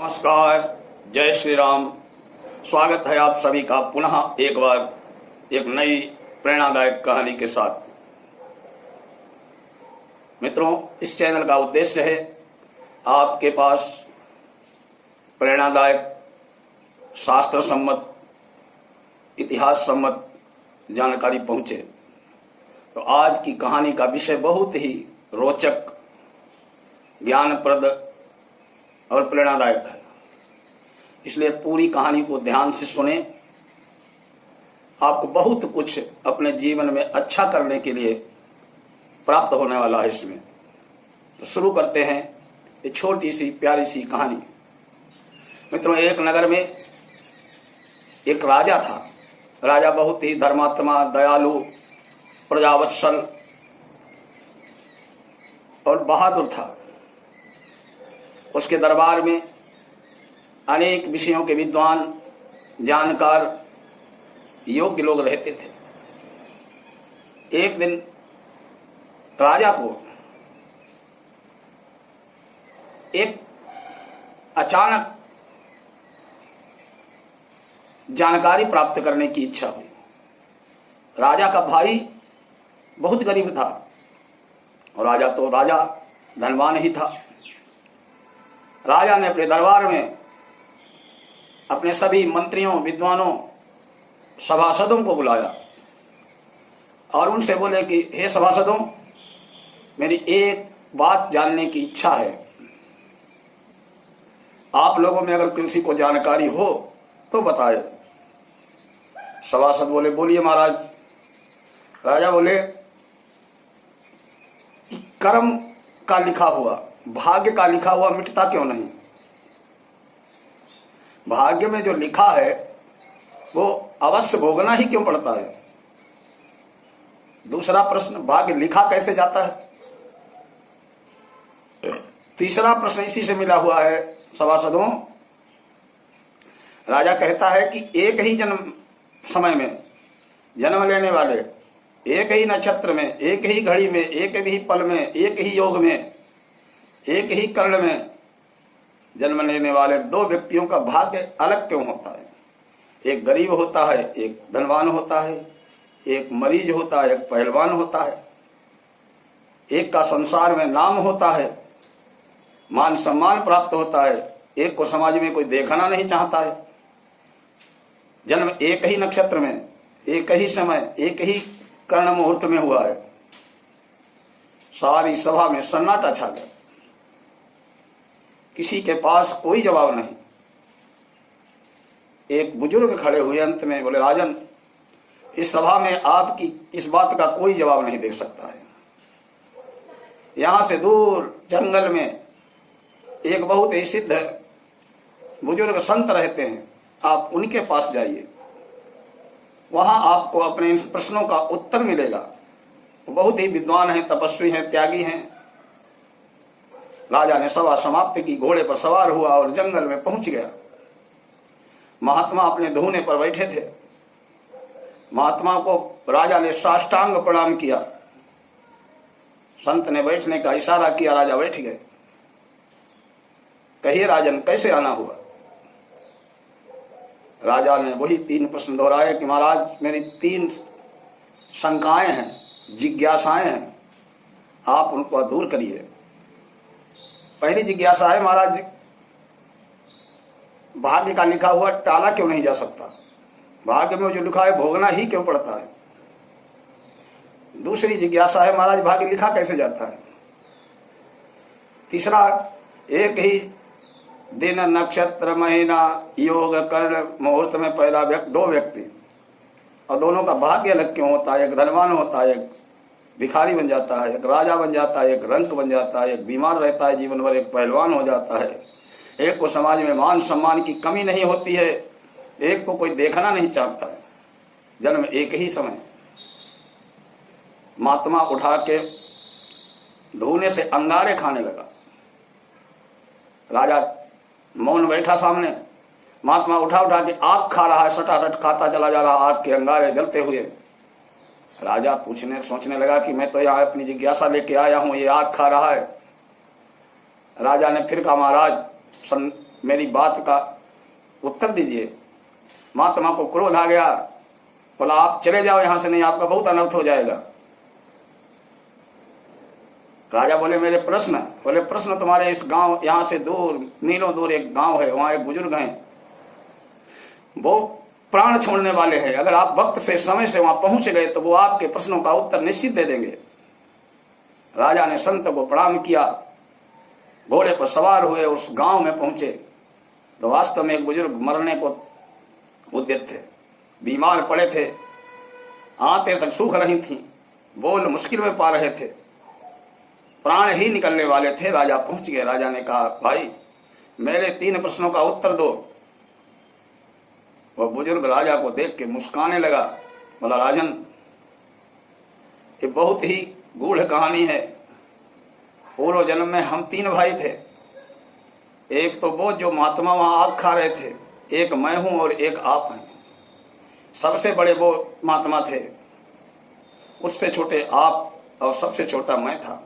नमस्कार, जय श्री राम। स्वागत है आप सभी का पुनः एक बार एक नई प्रेरणादायक कहानी के साथ। मित्रों, इस चैनल का उद्देश्य है आपके पास प्रेरणादायक, शास्त्र सम्मत, इतिहास सम्मत जानकारी पहुंचे। तो आज की कहानी का विषय बहुत ही रोचक, ज्ञानप्रद और प्रेरणादायक है, इसलिए पूरी कहानी को ध्यान से सुने। आपको बहुत कुछ अपने जीवन में अच्छा करने के लिए प्राप्त होने वाला है इसमें। तो शुरू करते हैं ये छोटी सी प्यारी सी कहानी। मित्रों, एक नगर में एक राजा था। राजा बहुत ही धर्मात्मा, दयालु, प्रजावत्सल और बहादुर था। उसके दरबार में अनेक विषयों के विद्वान, जानकार, योग्य लोग रहते थे। एक दिन राजा को एक अचानक जानकारी प्राप्त करने की इच्छा हुई। राजा का भाई बहुत गरीब था और राजा धनवान ही था। राजा ने अपने दरबार में अपने सभी मंत्रियों, विद्वानों, सभासदों को बुलाया और उनसे बोले कि हे सभासदों, मेरी एक बात जानने की इच्छा है। आप लोगों में अगर किसी को जानकारी हो तो बताए। सभासद बोले, बोलिए महाराज। राजा बोले कि कर्म का लिखा हुआ, भाग्य का लिखा हुआ मिटता क्यों नहीं? भाग्य में जो लिखा है वो अवश्य भोगना ही क्यों पड़ता है? दूसरा प्रश्न, भाग्य लिखा कैसे जाता है? तीसरा प्रश्न इसी से मिला हुआ है सभासदों। राजा कहता है कि एक ही जन्म समय में जन्म लेने वाले, एक ही नक्षत्र में, एक ही घड़ी में, एक ही पल में, एक ही योग में, एक ही कर्ण में जन्म लेने वाले दो व्यक्तियों का भाग्य अलग क्यों होता है? एक गरीब होता है, एक धनवान होता है, एक मरीज होता है, एक पहलवान होता है। एक का संसार में नाम होता है, मान सम्मान प्राप्त होता है, एक को समाज में कोई देखना नहीं चाहता है। जन्म एक ही नक्षत्र में, एक ही समय, एक ही कर्ण मुहूर्त में हुआ है। सारी सभा में सन्नाटा छा गया। किसी के पास कोई जवाब नहीं। एक बुजुर्ग खड़े हुए, अंत में बोले, राजन, इस सभा में आपकी इस बात का कोई जवाब नहीं दे सकता है। यहां से दूर जंगल में एक बहुत ही सिद्ध बुजुर्ग संत रहते हैं, आप उनके पास जाइए, वहां आपको अपने इन प्रश्नों का उत्तर मिलेगा। वो बहुत ही विद्वान हैं, तपस्वी हैं, त्यागी हैं। राजा ने सभा समाप्ति की, घोड़े पर सवार हुआ और जंगल में पहुंच गया। महात्मा अपने धूने पर बैठे थे। महात्मा को राजा ने साष्टांग प्रणाम किया। संत ने बैठने का इशारा किया, राजा बैठ गए। कहिए राजन, कैसे आना हुआ? राजा ने वही तीन प्रश्न दोहराए कि महाराज, मेरी तीन शंकाएं हैं, जिज्ञासाएं हैं, आप उनको दूर करिए। पहली जिज्ञासा है, महाराज, भाग्य का लिखा हुआ टाला क्यों नहीं जा सकता? भाग्य में जो लिखा है भोगना ही क्यों पड़ता है? दूसरी जिज्ञासा है, महाराज, भाग्य लिखा कैसे जाता है? तीसरा, एक ही दिन, नक्षत्र, महीना, योग, कर्ण मुहूर्त में पैदा दो व्यक्ति, और दोनों का भाग्य अलग क्यों होता है? एक धनवान होता है, एक भिखारी बन जाता है, एक राजा बन जाता है, एक रंक बन जाता है, एक बीमार रहता है जीवन भर, एक पहलवान हो जाता है। एक को समाज में मान सम्मान की कमी नहीं होती है, एक को कोई देखना नहीं चाहता है। जन्म एक ही समय। महात्मा उठा के धूने से अंगारे खाने लगा। राजा मौन बैठा सामने। महात्मा उठा के आग खा रहा है, सटासट खाता चला जा रहा, आग के अंगारे जलते हुए। राजा सोचने लगा कि मैं तो यहाँ अपनी जिज्ञासा लेके आया हूँ, ये आग खा रहा है। राजा ने फिर कहा, महाराज, मेरी बात का उत्तर दीजिए। महात्मा को क्रोध आ गया, बोला आप चले जाओ यहां से, नहीं आपका बहुत अनर्थ हो जाएगा। राजा बोले मेरे प्रश्न, बोले प्रश्न तुम्हारे इस गांव, यहां से दूर मीलों दूर एक गांव है, वहां एक बुजुर्ग हैं, वो प्राण छोड़ने वाले हैं, अगर आप वक्त से समय से वहां पहुंच गए तो वो आपके प्रश्नों का उत्तर निश्चित दे देंगे। राजा ने संत को प्रणाम किया, घोड़े पर सवार हुए, उस गांव में पहुंचे तो वास्तव में एक बुजुर्ग मरने को उद्यत थे, बीमार पड़े थे, आंतें सब सूख रही थी, बोल मुश्किल में पा रहे थे, प्राण ही निकलने वाले थे। राजा पहुंच गए। राजा ने कहा भाई मेरे 3 प्रश्नों का उत्तर दो। वह बुजुर्ग राजा को देख के मुस्काने लगा, बोला राजन ये बहुत ही गूढ़ कहानी है। पूर्व जन्म में हम 3 भाई थे, एक तो वो जो महात्मा वहां आग खा रहे थे, एक मैं हूं और एक आप हैं। सबसे बड़े वो महात्मा थे, उससे छोटे आप और सबसे छोटा मैं था।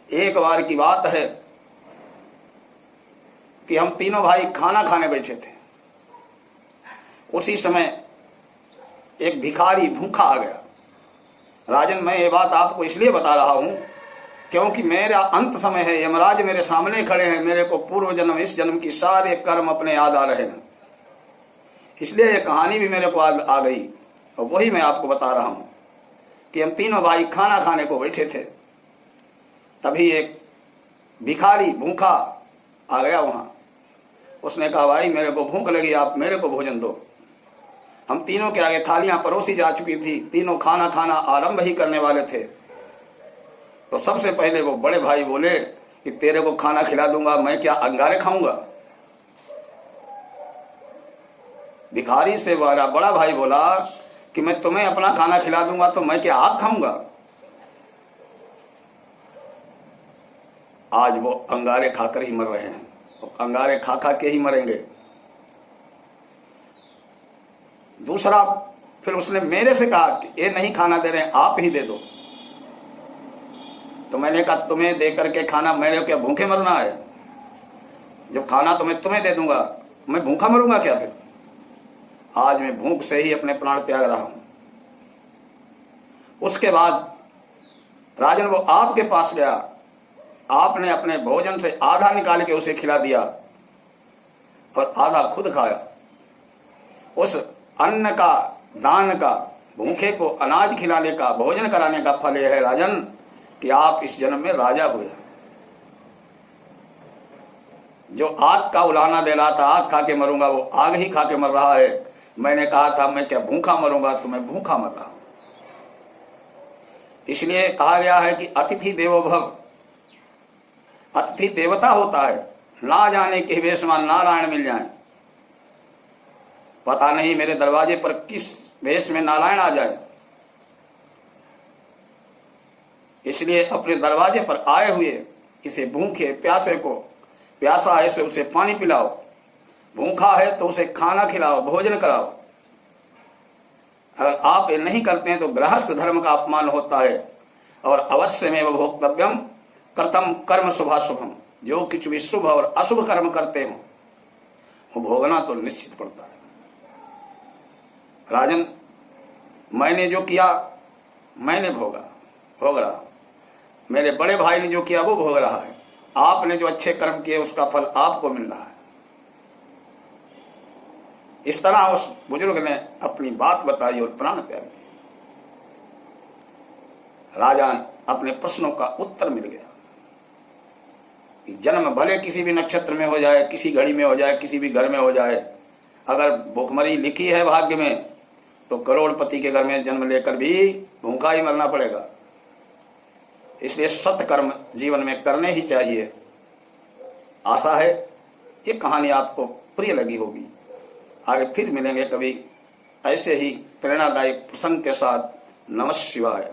एक बार की बात है कि हम तीनों भाई खाना खाने बैठे थे, उसी समय एक भिखारी भूखा आ गया। राजन मैं ये बात आपको इसलिए बता रहा हूं क्योंकि मेरा अंत समय है, यमराज मेरे सामने खड़े हैं, मेरे को पूर्व जन्म इस जन्म की सारे कर्म अपने याद आ रहे हैं, इसलिए ये कहानी भी मेरे को आ गई और वही मैं आपको बता रहा हूं कि हम तीनों भाई खाना खाने को बैठे थे, तभी एक भिखारी भूखा आ गया वहां। उसने कहा भाई मेरे को भूख लगी, आप मेरे को भोजन दो। हम तीनों के आगे थालियां परोसी जा चुकी थी, तीनों खाना खाना आरंभ ही करने वाले थे। तो सबसे पहले वो बड़े भाई बोले कि तेरे को खाना खिला दूंगा, मैं क्या अंगारे खाऊंगा। भिखारी से वाला बड़ा भाई बोला कि मैं तुम्हें अपना खाना खिला दूंगा तो मैं क्या आग खाऊंगा। आज वो अंगारे खाकर ही मर रहे हैं, अंगारे खा खा के ही मरेंगे। दूसरा फिर उसने मेरे से कहा कि ये नहीं खाना दे रहे हैं, आप ही दे दो। तो मैंने कहा तुम्हें दे करके खाना, मेरे क्या भूखे मरना है? जब खाना तो मैं तुम्हें दे दूंगा, मैं भूखा मरूंगा क्या? फिर आज मैं भूख से ही अपने प्राण त्याग रहा हूं। उसके बाद राजन वो आपके पास गया, आपने अपने भोजन से आधा निकाल के उसे खिला दिया और आधा खुद खाया। उस अन्न का, दान का, भूखे को अनाज खिलाने का, भोजन कराने का फल यह है राजन कि आप इस जन्म में राजा हुए। जो आग का उलाहना दे रहा था आग खा के मरूंगा, वो आग ही खा के मर रहा है। मैंने कहा था मैं क्या भूखा मरूंगा, तो मैं भूखा मर रहा हूं। इसलिए कहा गया है कि अतिथि देवो भव, अतिथि देवता होता है। ना जाने के वेश में नारायण मिल जाए, पता नहीं मेरे दरवाजे पर किस वेश में नारायण आ जाए। इसलिए अपने दरवाजे पर आए हुए किसी भूखे प्यासे को, प्यासा है तो उसे पानी पिलाओ, भूखा है तो उसे खाना खिलाओ, भोजन कराओ। अगर आप ये नहीं करते हैं तो गृहस्थ धर्म का अपमान होता है। और अवश्य में भोक्तव्यम कर्तम कर्म शुभाशुभम, जो कुछ भी शुभ और अशुभ कर्म करते हो वो भोगना तो निश्चित पड़ता है। राजन मैंने जो किया मैंने भोग रहा, मेरे बड़े भाई ने जो किया वो भोग रहा है, आपने जो अच्छे कर्म किए उसका फल आपको मिल रहा है। इस तरह उस बुजुर्ग ने अपनी बात बताई और प्राण त्याग दिए। राजा अपने प्रश्नों का उत्तर मिल गया कि जन्म भले किसी भी नक्षत्र में हो जाए, किसी घड़ी में हो जाए, किसी भी घर में हो जाए, अगर भूखमरी लिखी है भाग्य में तो करोड़पति के घर में जन्म लेकर भी भूखा ही मरना पड़ेगा। इसलिए सत्कर्म जीवन में करने ही चाहिए। आशा है ये कहानी आपको प्रिय लगी होगी। आगे फिर मिलेंगे कभी ऐसे ही प्रेरणादायक प्रसंग के साथ। नमः शिवाय।